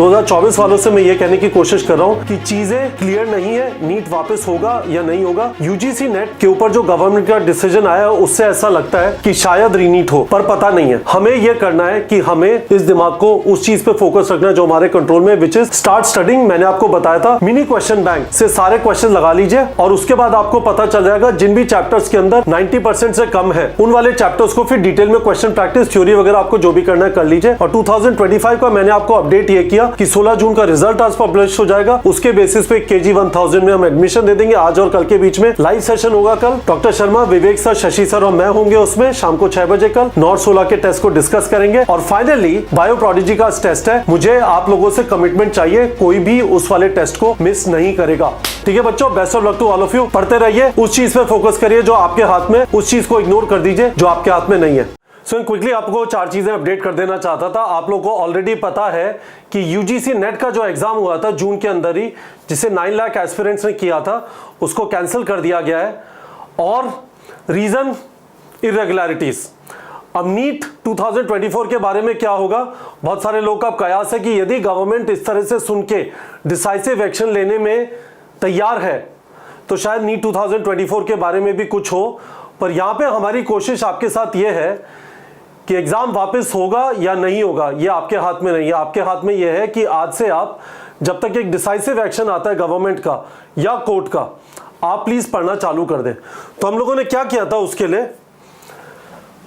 2024 वालों से मैं ये कहने की कोशिश कर रहा हूँ कि चीजें क्लियर नहीं है, नीट वापस होगा या नहीं होगा। यूजीसी नेट के ऊपर जो गवर्नमेंट का डिसीजन आया उससे ऐसा लगता है कि शायद रीनीट हो, पर पता नहीं है। हमें यह करना है कि हमें इस दिमाग को उस चीज पे फोकस रखना है जो हमारे कंट्रोल में, विच इज स्टार्ट स्टडिंग। मैंने आपको बताया था मिनी क्वेश्चन बैंक से सारे क्वेश्चन लगा लीजिए और उसके बाद आपको पता चल जाएगा जिन भी चैप्टर्स के अंदर 90% से कम है उन वाले चैप्टर्स को फिर डिटेल में क्वेश्चन प्रैक्टिस, थ्योरी वगैरह आपको जो भी करना है कर लीजिए। और 2025 का मैंने आपको अपडेट ये किया कि 16 जून का रिजल्ट आज पब्लिश हो जाएगा। उसके बेसिस पे KG 1000 में हम एडमिशन दे देंगे। आज और कल के बीच में लाइव सेशन होगा। कल डॉक्टर शर्मा, विवेक सर, शशि सर और मैं होंगे उसमें शाम को 6 बजे। कल नॉर्थ 16 के टेस्ट को डिस्कस करेंगे और फाइनली बायो प्रोडिजी का टेस्ट है। मुझे आप लोगों से कमिटमेंट चाहिए, कोई भी उस वाले टेस्ट को मिस नहीं करेगा। ठीक है बच्चों, best of luck to all of you. पढ़ते रहिए, उस चीज पे फोकस करिए जो आपके हाथ में, उस चीज को इग्नोर कर दीजिए जो आपके हाथ में नहीं है। सो क्विकली आपको 4 चीजें अपडेट कर देना चाहता था। आप लोगों को ऑलरेडी पता है कि यूजीसी नेट का जो एग्जाम हुआ था जून के अंदर ही, जिसे 9 लाख एस्पिरेंट्स ने किया था, उसको कैंसिल कर दिया गया है और रीजन इरेगुलरिटीज। अब नीट 2024 के बारे में क्या होगा, बहुत सारे लोग का कयास है कि यदि गवर्नमेंट इस तरह से सुन के डिसाइसिव एक्शन लेने में तैयार है तो शायद नीट 2024 के बारे में भी कुछ हो। पर यहां पे हमारी कोशिश आपके साथ यह है कि एग्जाम वापस होगा या नहीं होगा ये आपके हाथ में नहीं है। आपके हाथ में यह है कि आज से आप, जब तक एक डिसाइसिव एक्शन आता है गवर्नमेंट का या कोर्ट का, आप प्लीज पढ़ना चालू कर दें। तो हम लोगों ने क्या किया था, उसके लिए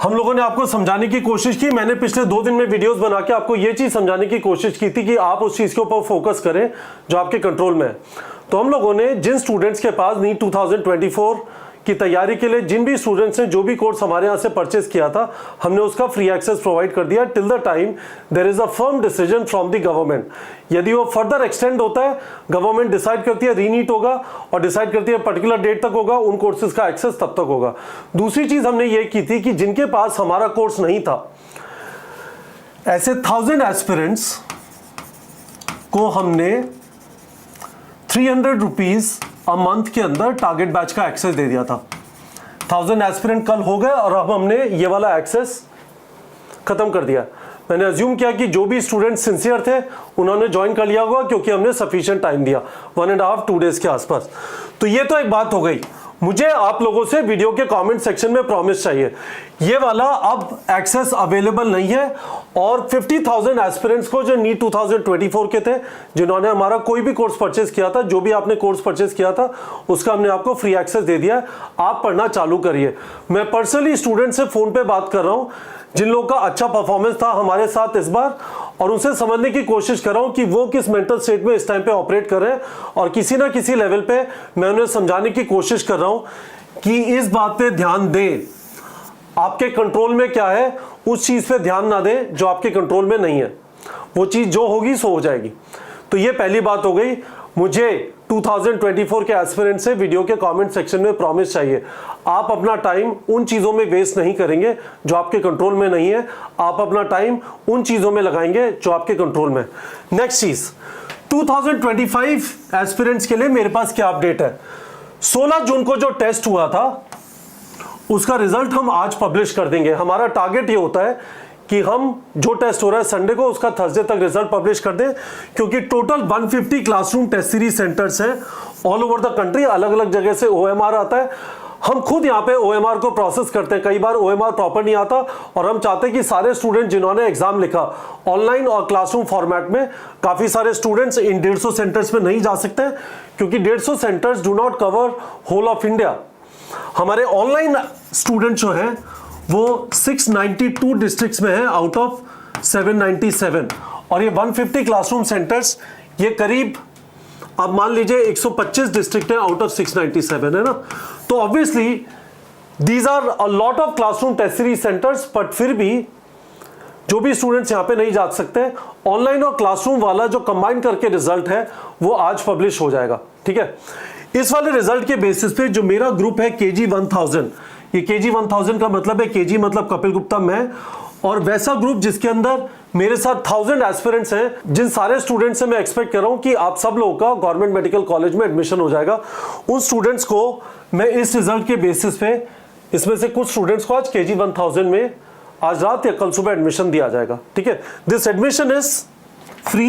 हम लोगों ने आपको समझाने की कोशिश की। मैंने पिछले 2 दिन में वीडियोस बना के आपको ये चीज समझाने की कोशिश की थी कि आप उस चीज के ऊपर फोकस करें जो आपके कंट्रोल में है। तो हम लोगों ने जिन स्टूडेंट्स के पास नीट 2024 की तैयारी के लिए, जिन भी स्टूडेंट्स ने जो भी कोर्स हमारे यहाँ से परचेस किया था, हमने उसका फ्री एक्सेस प्रोवाइड कर दिया till the time there is a firm decision from the government. यदि वो फर्दर एक्सटेंड होता है, गवर्नमेंट डिसाइड करती है रीनीट होगा और डिसाइड करती है पर्टिकुलर डेट तक होगा, उन कोर्सेज का एक्सेस तब तक होगा। दूसरी चीज हमने ये की थी कि जिनके पास हमारा कोर्स नहीं था, ऐसे 1000 एस्पिरेंट्स को हमने 300 रुपीज अ मंथ के अंदर टारगेट बैच का एक्सेस दे दिया था। 1000 एस्पिरेंट कल हो गए और अब हमने ये वाला एक्सेस खत्म कर दिया। मैंने अज्यूम किया कि जो भी स्टूडेंट सिंसियर थे उन्होंने ज्वाइन कर लिया होगा क्योंकि हमने सफिशिएंट टाइम दिया, 1.5-2 डेज के आसपास। तो ये तो एक बात हो गई। मुझे आप लोगों से वीडियो के कमेंट सेक्शन में प्रॉमिस चाहिए, ये वाला अब एक्सेस अवेलेबल नहीं है। और 50,000 एस्पिरेंट्स को जो नीट 2024 के थे, जिन्होंने हमारा कोई भी कोर्स परचेस किया था, जो भी आपने कोर्स परचेस किया था उसका हमने आपको फ्री एक्सेस दे दिया है। आप पढ़ना चालू करिए। मैं पर्सनली स्टूडेंट से फोन पे बात कर रहा हूं जिन लोगों का अच्छा परफॉर्मेंस था हमारे साथ इस बार, और उनसे समझने की कोशिश कर रहा हूं कि वो किस मेंटल स्टेट में इस टाइम पे ऑपरेट कर रहे हैं। और किसी ना किसी लेवल पे मैं उन्हें समझाने की कोशिश कर रहा हूं कि इस बात पे ध्यान दें, आपके कंट्रोल में क्या है उस चीज पे ध्यान ना दें जो आपके कंट्रोल में नहीं है। वो चीज जो होगी सो हो जाएगी। तो ये पहली बात हो गई। मुझे 2024 के एस्पिरेंट से वीडियो के कमेंट सेक्शन में प्रॉमिस चाहिए, आप अपना टाइम उन चीजों में वेस्ट नहीं करेंगे जो आपके कंट्रोल में नहीं है। आप अपना टाइम उन चीजों में लगाएंगे जो आपके कंट्रोल में। नेक्स्ट चीज, 2025 एस्पिरेंट्स के लिए मेरे पास क्या अपडेट है। 16 जून को जो टेस्ट हुआ था उसका रिजल्ट हम आज पब्लिश कर देंगे। हमारा टारगेट ये होता है कि हम जो टेस्ट हो रहा है संडे को, उसका थर्सडे तक रिजल्ट पब्लिश कर दें, क्योंकि total 150 classroom test series centres हैं ऑल ओवर द कंट्री। अलग अलग जगह से OMR आता है। हम खुद यहाँ पे OMR को प्रोसेस करते हैं। कई बार OMR प्रॉपर नहीं आता और हम चाहते हैं कि सारे स्टूडेंट जिन्होंने एग्जाम लिखा ऑनलाइन और क्लासरूम फॉर्मेट में, काफी सारे स्टूडेंट्स इन 150 सेंटर्स में नहीं जा सकते क्योंकि 150 centres do not cover whole of India. हमारे ऑनलाइन स्टूडेंट जो हैं वो 692 डिस्ट्रिक्ट्स में है आउट ऑफ 797, और ये 150 क्लासरूम सेंटर्स, ये करीब अब मान लीजिए 125 डिस्ट्रिक्ट है आउट ऑफ 697, है ना। तो obviously these are a lot of classroom test series centres, but फिर भी जो भी स्टूडेंट्स यहाँ पे नहीं जा सकते, ऑनलाइन और क्लासरूम वाला जो कंबाइन करके रिजल्ट है वो आज पब्लिश हो जाएगा। ठीक है, इस वाले रिजल्ट के बेसिस पे जो मेरा ग्रुप है KG 1000, ये KG 1000 का मतलब है, KG मतलब कपिल गुप्ता, मैं, और वैसा ग्रुप जिसके अंदर मेरे साथ 1000 एस्पिरेंट्स हैं, जिन सारे स्टूडेंट्स से मैं एक्सपेक्ट कर रहा हूं कि आप सब लोगों का गवर्नमेंट मेडिकल कॉलेज में एडमिशन हो जाएगा। उन स्टूडेंट्स को मैं इस रिजल्ट के बेसिस पे, इसमें से कुछ स्टूडेंट्स को आज KG 1000 में आज रात या कल सुबह एडमिशन दिया जाएगा। ठीक है, this admission is free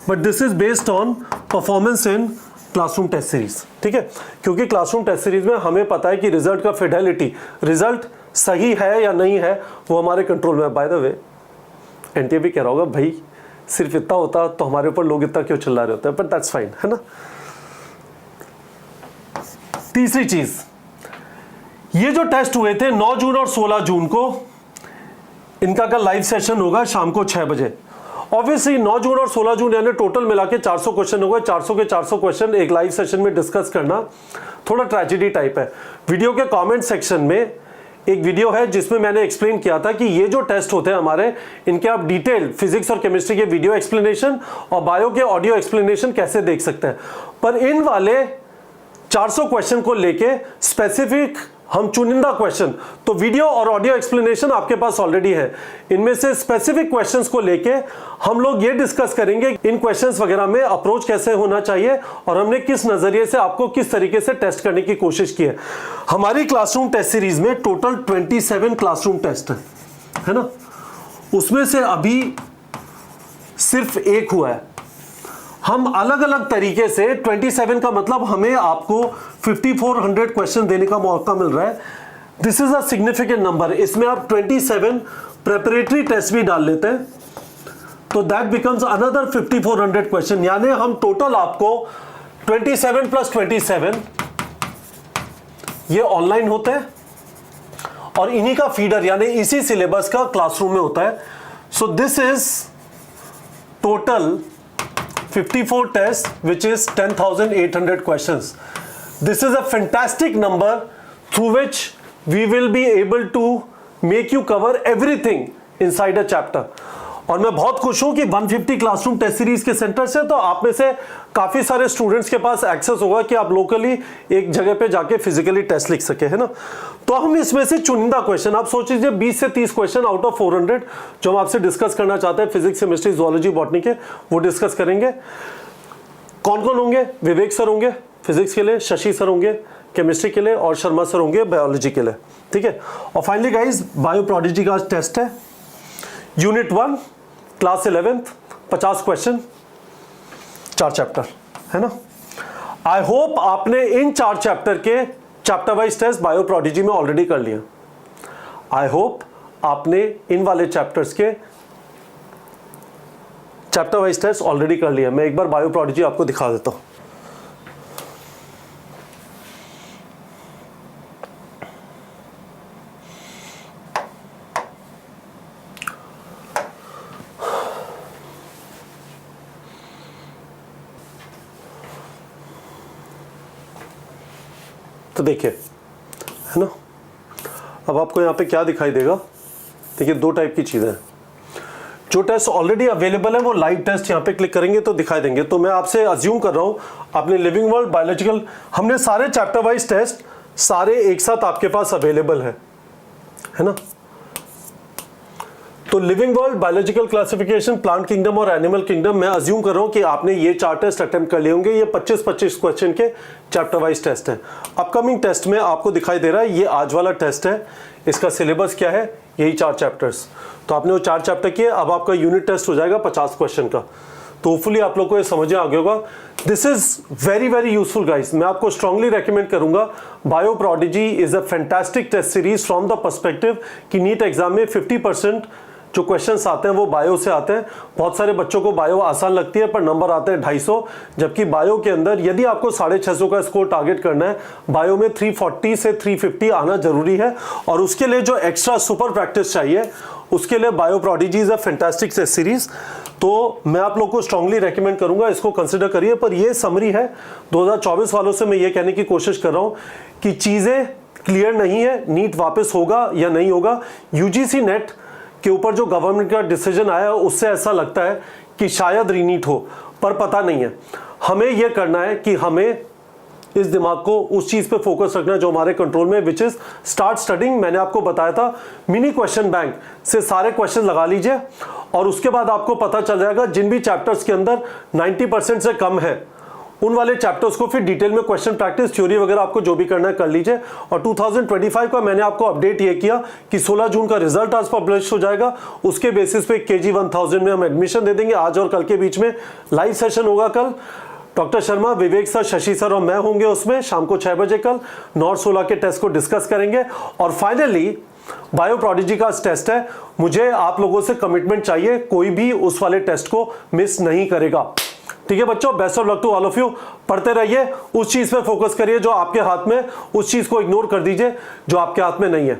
but this is based on performance in classroom test series, ठीक है, क्योंकि क्लासरूम टेस्ट सीरीज में हमें पता है कि रिजल्ट का फिडेलिटी, रिजल्ट सही है या नहीं है वो हमारे कंट्रोल में है। बाय द वे एनटीए भी कह रहा होगा भाई सिर्फ इतना होता तो हमारे ऊपर लोग इतना क्यों चिल्ला रहे होते हैं, बट दैट्स फाइन, है ना। तीसरी चीज, ये जो टेस्ट हुए थे 9 जून और 16 जून को, इनका कल लाइव सेशन होगा शाम को 6 बजे। ऑब्वियसली 9 जून और 16 जून यानी टोटल मिला के 400 क्वेश्चन हो गए। 400 के 400 क्वेश्चन एक लाइव सेशन में डिस्कस करना थोड़ा ट्रेजेडी टाइप है। वीडियो के कमेंट सेक्शन में एक वीडियो है जिसमें मैंने एक्सप्लेन किया था कि ये जो टेस्ट होते हैं हमारे, इनके आप डिटेल फिजिक्स और केमिस्ट्री के वीडियो एक्सप्लेनेशन और बायो के ऑडियो एक्सप्लेनेशन कैसे देख सकते हैं। पर इन वाले 400 क्वेश्चन को लेके स्पेसिफिक हम चुनिंदा क्वेश्चन, तो वीडियो और ऑडियो एक्सप्लेनेशन आपके पास ऑलरेडी है। इनमें से स्पेसिफिक क्वेश्चंस को लेके हम लोग ये डिस्कस करेंगे इन क्वेश्चंस वगैरह में अप्रोच कैसे होना चाहिए और हमने किस नजरिए से आपको किस तरीके से टेस्ट करने की कोशिश की है। हमारी क्लासरूम टेस्ट सीरीज में टोटल 27 क्लासरूम टेस्ट है ना, उसमें से अभी सिर्फ एक हुआ है। हम अलग अलग तरीके से 27 का मतलब हमें आपको 5400 क्वेश्चन देने का मौका मिल रहा है। This is a significant number. इसमें आप 27 प्रेपरेटरी टेस्ट भी डाल लेते हैं तो दैट बिकम्स अनदर 5400 क्वेश्चन, यानी हम टोटल आपको 27 + 27 ये ऑनलाइन होते हैं और इन्हीं का फीडर यानी इसी सिलेबस का क्लासरूम में होता है। So this is total 54 tests, which is 10,800 questions. This is a fantastic number through which we will be able to make you cover everything inside a chapter. और मैं बहुत खुश हूं कि 150 क्लासरूम टेस्ट सीरीज के सेंटर से तो आप में से काफी सारे स्टूडेंट्स के पास एक्सेस होगा कि आप लोकली एक जगह पे जाके फिजिकली टेस्ट लिख सके, है ना। तो हम इसमें से चुनिंदा क्वेश्चन, आप सोच लीजिए 20 से 30 क्वेश्चन आउट ऑफ 400 जो हम आपसे डिस्कस करना चाहते हैं फिजिक्स, केमिस्ट्री, जूलॉजी, बॉटनी के, वो डिस्कस करेंगे। कौन कौन होंगे? विवेक सर होंगे फिजिक्स के लिए, शशि सर होंगे केमिस्ट्री के लिए और शर्मा सर होंगे बायोलॉजी के लिए, ठीक है। और फाइनली गाइज बायो प्रोडिजी का टेस्ट है, unit 1 class 11th 50 question 4 chapter, है ना। आई होप आपने इन 4 चैप्टर के chapter wise test Bio Prodigy में ऑलरेडी कर लिया। आई होप आपने इन वाले चैप्टर्स के चैप्टर वाइज टेस्ट ऑलरेडी कर लिया। मैं एक बार बायो प्रोडिजी आपको दिखा देता हूं। तो देखिए, है ना, अब आपको यहाँ पे क्या दिखाई देगा। देखिए 2 टाइप की चीज़ें हैं। जो टेस्ट ऑलरेडी अवेलेबल है वो लाइव टेस्ट यहाँ पे क्लिक करेंगे तो दिखाई देंगे। तो मैं आपसे अज्यूम कर रहा हूँ आपने लिविंग वर्ल्ड, बायोलॉजिकल, हमने सारे चैप्टर वाइज टेस्ट सारे एक साथ आपके पास अवेलेबल है ना। तो living world, biological classification, plant kingdom और एनिमल किंगडम, मैं अज्यूम कर रहा हूं कि आपने ये 4 टेस्ट अटेम्प्ट कर लिए होंगे। ये 25-25 क्वेश्चन के चैप्टर वाइज टेस्ट हैं। अपकमिंग टेस्ट में आपको दिखाई दे रहा है ये आज वाला टेस्ट है। इसका सिलेबस क्या है? यही 4 चैप्टर्स। तो आपने वो 4 चैप्टर किए, अब आपका यूनिट टेस्ट हो जाएगा 50 क्वेश्चन का। तो होपफुली आप लोग को ये समझ आ गया होगा। This is very very useful guys. मैं आपको स्ट्रांगली रेकमेंड करूंगा, Bio Prodigy is a fantastic test series from the perspective कि नीट एग्जाम में 50% जो क्वेश्चंस आते हैं वो बायो से आते हैं। बहुत सारे बच्चों को बायो आसान लगती है पर नंबर आते हैं 250, जबकि बायो के अंदर यदि आपको 650 का स्कोर टारगेट करना है, बायो में 340 से 350 आना जरूरी है। और उसके लिए जो एक्स्ट्रा सुपर प्रैक्टिस चाहिए उसके लिए Bio Prodigy is a fantastic test series. तो मैं आप लोग को स्ट्रांगली रेकमेंड करूंगा, इसको कंसिडर करिए। पर ये समरी है 2024 वालों से मैं ये कहने की कोशिश कर रहा हूं कि चीजें क्लियर नहीं है, नीट वापस होगा या नहीं होगा। यूजीसी नेट के ऊपर जो गवर्नमेंट का डिसीजन आया उससे ऐसा लगता है कि शायद रीनीट हो, पर पता नहीं है। हमें यह करना है कि हमें इस दिमाग को उस चीज पे फोकस रखना है जो हमारे कंट्रोल में, विच इज स्टार्ट स्टडिंग। मैंने आपको बताया था मिनी क्वेश्चन बैंक से सारे क्वेश्चन लगा लीजिए और उसके बाद आपको पता चल जाएगा जिन भी चैप्टर्स के अंदर 90% से कम है उन वाले चैप्टर्स को फिर डिटेल में क्वेश्चन प्रैक्टिस थ्योरी वगैरह आपको जो भी करना है कर लीजिए। और 2025 का मैंने आपको अपडेट ये किया कि 16 जून का रिजल्ट आज पब्लिश हो जाएगा, उसके बेसिस पे KG 1000 में हम एडमिशन दे देंगे। आज और कल के बीच में लाइव सेशन होगा। कल डॉक्टर शर्मा, विवेक सर, शशि सर और मैं होंगे उसमें शाम को 6 बजे। कल नॉर्थ 16 के टेस्ट को डिस्कस करेंगे। और फाइनली बायो प्रोडिजी का टेस्ट है, मुझे आप लोगों से कमिटमेंट चाहिए, कोई भी उस वाले टेस्ट को मिस नहीं करेगा। ठीक है बच्चों, best of luck to all of you. पढ़ते रहिए, उस चीज पे फोकस करिए जो आपके हाथ में, उस चीज को इग्नोर कर दीजिए जो आपके हाथ में नहीं है।